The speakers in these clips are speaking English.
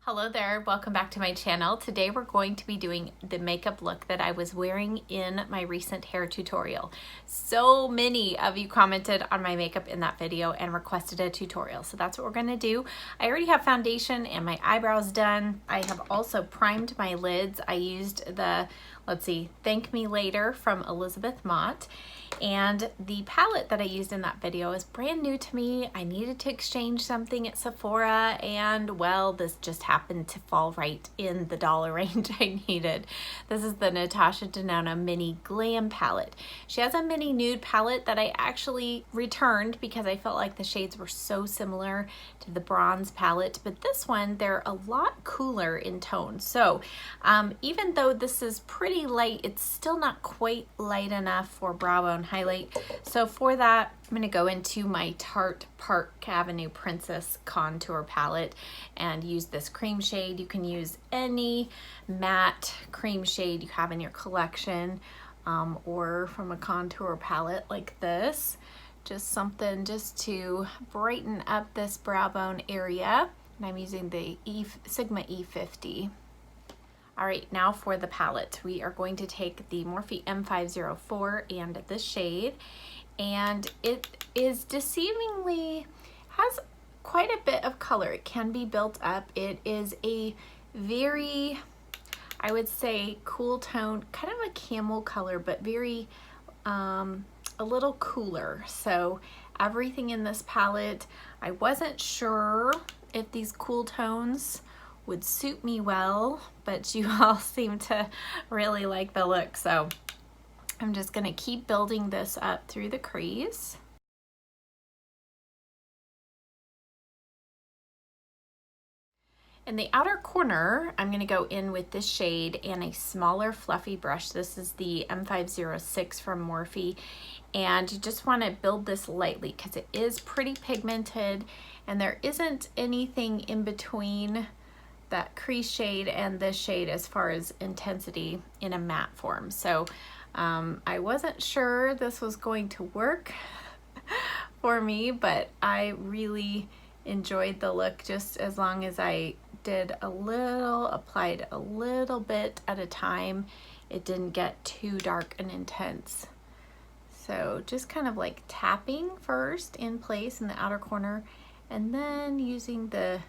Hello there, welcome back to my channel. Today we're going to be doing the makeup look that I was wearing in my recent hair tutorial. So many of you commented on my makeup in that video and requested a tutorial, so that's what we're gonna do. I already have foundation and my eyebrows done. I have also primed my lids. I used the, let's see, Thank Me Later from Elizabeth Mott. And the palette that I used in that video is brand new to me. I needed to exchange something at Sephora and well, this just happened to fall right in the dollar range I needed. This is the Natasha Denona Mini Glam palette. She has a mini nude palette that I actually returned because I felt like the shades were so similar to the bronze palette, but this one, they're a lot cooler in tone. So even though this is pretty light, it's still not quite light enough for brow bone highlight. So for that, I'm going to go into my Tarte Park Avenue Princess Contour Palette and use this cream shade. You can use any matte cream shade you have in your collection or from a contour palette like this. Just something just to brighten up this brow bone area. And I'm using the Sigma E50. All right, now for the palette. We are going to take the Morphe M504 and this shade, and it is deceivingly, has quite a bit of color. It can be built up. It is a very, I would say, cool tone, kind of a camel color, but very, a little cooler. So everything in this palette, I wasn't sure if these cool tones would suit me well, but you all seem to really like the look, so I'm just gonna keep building this up through the crease. In the outer corner, I'm gonna go in with this shade and a smaller fluffy brush. This is the M506 from Morphe, and you just wanna build this lightly because it is pretty pigmented and there isn't anything in between that crease shade and this shade as far as intensity in a matte form. So I wasn't sure this was going to work for me, but I really enjoyed the look just as long as I did a little, applied a little bit at a time. It didn't get too dark and intense. So just kind of like tapping first in place in the outer corner and then using the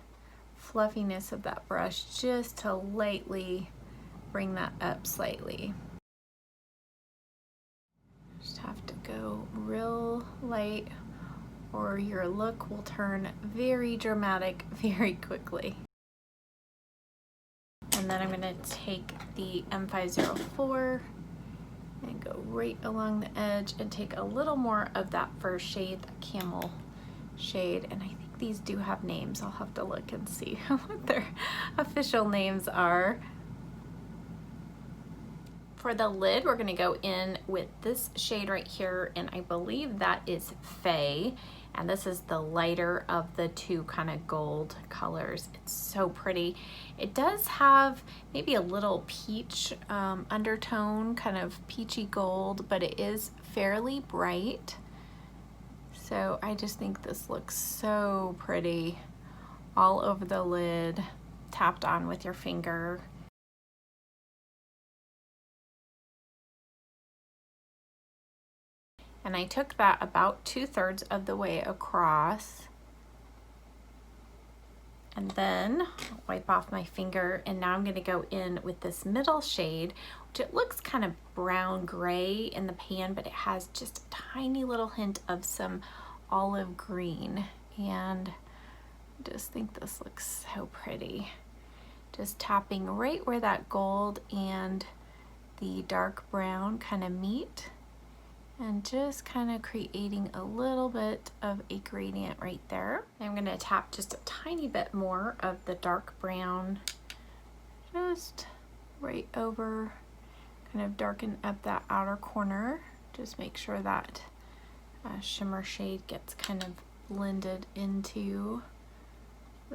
fluffiness of that brush just to lightly bring that up slightly. Just have to go real light or your look will turn very dramatic very quickly. And then I'm going to take the M504 and go right along the edge and take a little more of that first shade, that camel shade, and I think these do have names. I'll have to look and see what their official names are. For the lid, we're gonna go in with this shade right here, and I believe that is Faye, and this is the lighter of the two kind of gold colors. It's so pretty. It does have maybe a little peach undertone, kind of peachy gold, but it is fairly bright. So I just think this looks so pretty all over the lid, tapped on with your finger. And I took that about 2/3 of the way across. And then wipe off my finger, and now I'm gonna go in with this middle shade, which it looks kind of brown gray in the pan, but it has just a tiny little hint of some olive green, and I just think this looks so pretty. Just tapping right where that gold and the dark brown kind of meet, and just kind of creating a little bit of a gradient right there. I'm going to tap just a tiny bit more of the dark brown just right over, kind of darken up that outer corner. Just make sure that shimmer shade gets kind of blended into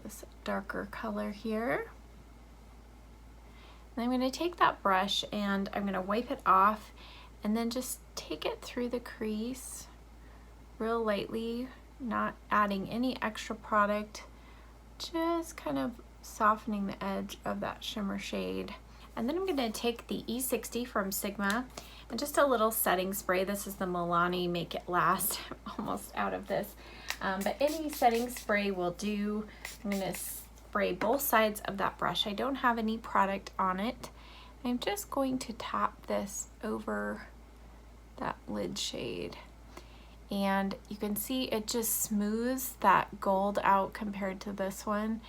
this darker color here. And I'm going to take that brush and I'm going to wipe it off and then just take it through the crease real lightly, not adding any extra product, just kind of softening the edge of that shimmer shade. And then I'm gonna take the E60 from Sigma and just a little setting spray. This is the Milani Make It Last. I'm almost out of this. But any setting spray will do. I'm gonna spray both sides of that brush. I don't have any product on it. I'm just going to tap this over that lid shade. And you can see it just smooths that gold out compared to this one.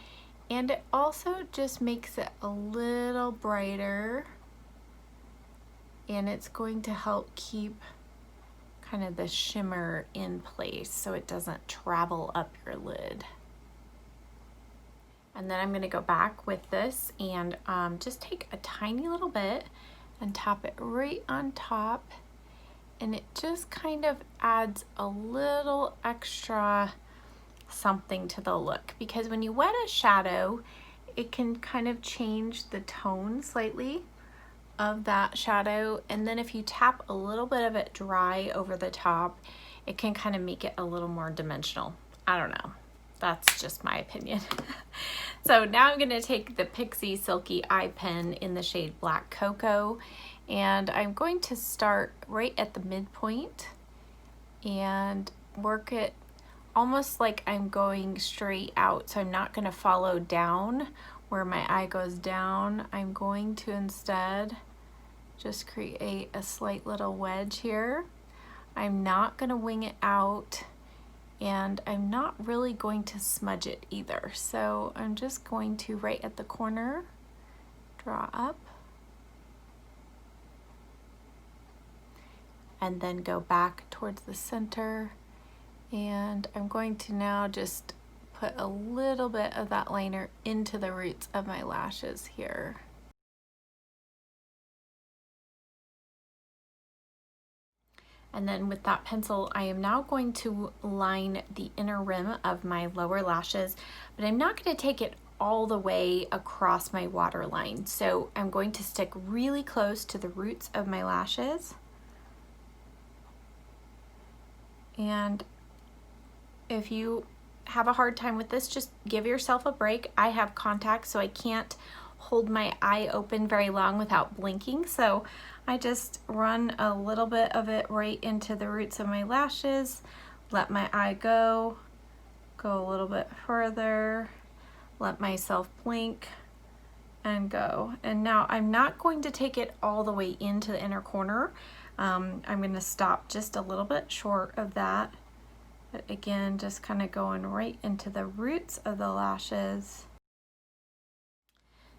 And it also just makes it a little brighter. And it's going to help keep kind of the shimmer in place so it doesn't travel up your lid. And then I'm gonna go back with this and just take a tiny little bit and tap it right on top. And it just kind of adds a little extra something to the look, because when you wet a shadow, it can kind of change the tone slightly of that shadow. And then if you tap a little bit of it dry over the top, it can kind of make it a little more dimensional. I don't know. That's just my opinion. So now I'm gonna take the Pixi Silky Eye Pen in the shade Black Cocoa, and I'm going to start right at the midpoint and work it almost like I'm going straight out. So I'm not gonna follow down where my eye goes down. I'm going to instead just create a slight little wedge here. I'm not gonna wing it out, and I'm not really going to smudge it either. So I'm just going to, right at the corner, draw up, and then go back towards the center. And I'm going to now just put a little bit of that liner into the roots of my lashes here. And then with that pencil, I am now going to line the inner rim of my lower lashes, but I'm not going to take it all the way across my waterline. So I'm going to stick really close to the roots of my lashes. And if you have a hard time with this, just give yourself a break. I have contacts, so I can't hold my eye open very long without blinking. So I just run a little bit of it right into the roots of my lashes, let my eye go a little bit further, let myself blink and go. And now I'm not going to take it all the way into the inner corner. I'm going to stop just a little bit short of that. But again, just kind of going right into the roots of the lashes.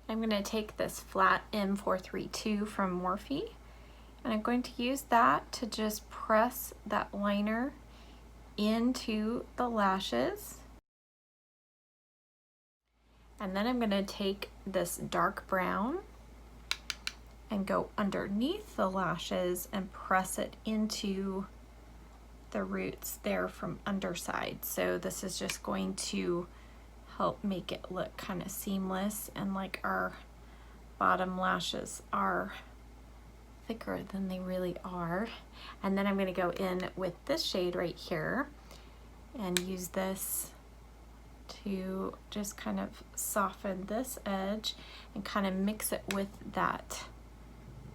I'm going to take this flat M432 from Morphe, and I'm going to use that to just press that liner into the lashes. And then I'm going to take this dark brown and go underneath the lashes and press it into the roots there from underside. So this is just going to help make it look kind of seamless, and like our bottom lashes are thicker than they really are. And then I'm going to go in with this shade right here and use this to just kind of soften this edge and kind of mix it with that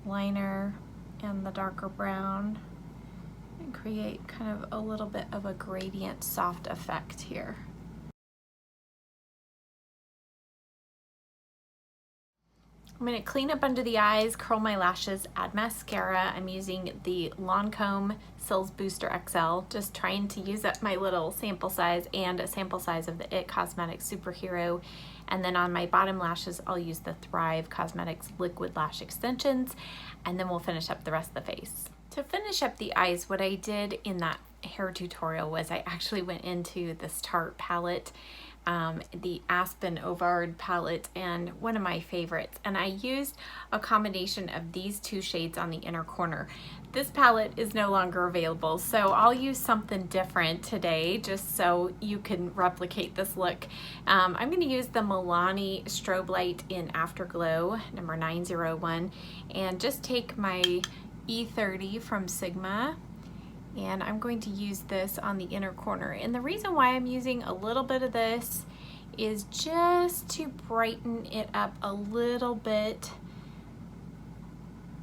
liner and the darker brown and create kind of a little bit of a gradient soft effect here. I'm going to clean up under the eyes, curl my lashes, add mascara. I'm using the Lancome Sills Booster XL, just trying to use up my little sample size and a sample size of the IT Cosmetics Superhero. And then on my bottom lashes, I'll use the Thrive Causemetics Liquid Lash Extensions, and then we'll finish up the rest of the face. To finish up the eyes, what I did in that hair tutorial was I actually went into this Tarte palette, the Aspen Ovard palette, and one of my favorites, and I used a combination of these two shades on the inner corner. This palette is no longer available, so I'll use something different today just so you can replicate this look. I'm going to use the Milani Strobelight in Afterglow number 901, and just take my E30 from Sigma, and I'm going to use this on the inner corner. And the reason why I'm using a little bit of this is just to brighten it up a little bit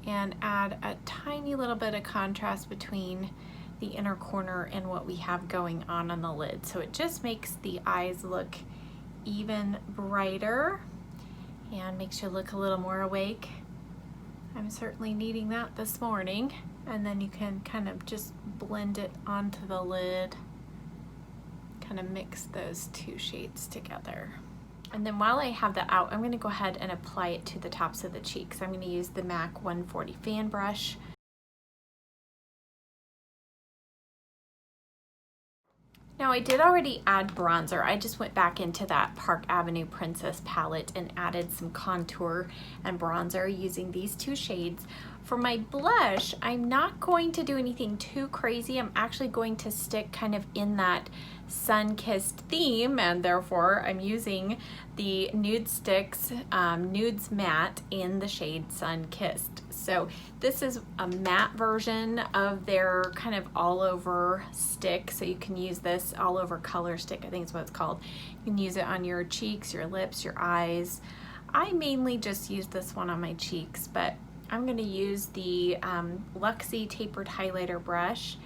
and add a tiny little bit of contrast between the inner corner and what we have going on the lid. So it just makes the eyes look even brighter and makes you look a little more awake. I'm certainly needing that this morning. And then you can kind of just blend it onto the lid, kind of mix those two shades together. And then while I have that out, I'm going to go ahead and apply it to the tops of the cheeks. I'm going to use the MAC 140 fan brush. Now I did already add bronzer. I just went back into that Park Avenue Princess palette and added some contour and bronzer using these two shades. For my blush, I'm not going to do anything too crazy. I'm actually going to stick kind of in that sun-kissed theme, and therefore I'm using the Nude Sticks Nudes Matte in the shade Sun-Kissed. So this is a matte version of their kind of all-over stick, so you can use this all-over color stick, I think is what it's called. You can use it on your cheeks, your lips, your eyes. I mainly just use this one on my cheeks, but I'm going to use the Luxe tapered highlighter brush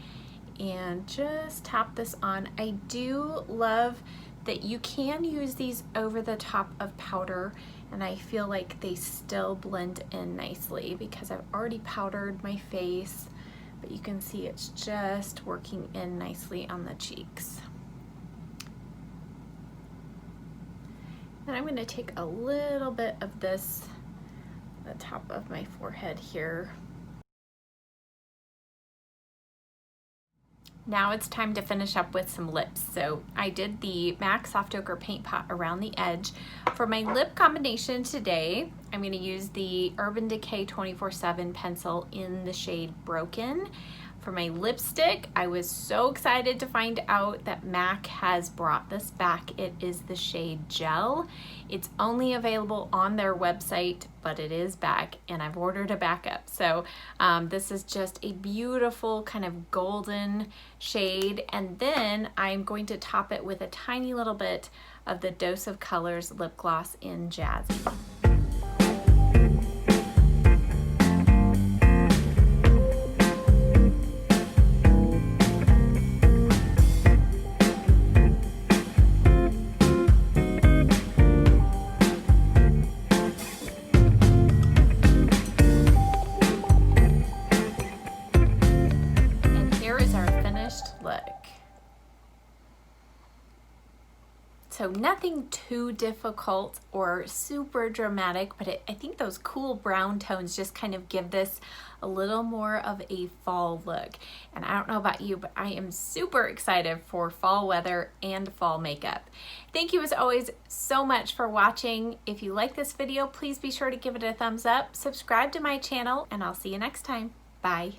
and just tap this on. I do love that you can use these over the top of powder, and I feel like they still blend in nicely because I've already powdered my face, but you can see it's just working in nicely on the cheeks. And I'm going to take a little bit of this the top of my forehead here. Now it's time to finish up with some lips. So I did the MAC Soft Ochre Paint Pot around the edge. For my lip combination today, I'm going to use the Urban Decay 24/7 pencil in the shade Broken. For my lipstick, I was so excited to find out that MAC has brought this back. It is the shade Gel. It's only available on their website, but it is back, and I've ordered a backup. So this is just a beautiful kind of golden shade, and then I'm going to top it with a tiny little bit of the Dose of Colors lip gloss in Jazzy. So nothing too difficult or super dramatic, but I think those cool brown tones just kind of give this a little more of a fall look. And I don't know about you, but I am super excited for fall weather and fall makeup. Thank you as always so much for watching. If you like this video, please be sure to give it a thumbs up, subscribe to my channel, and I'll see you next time. Bye.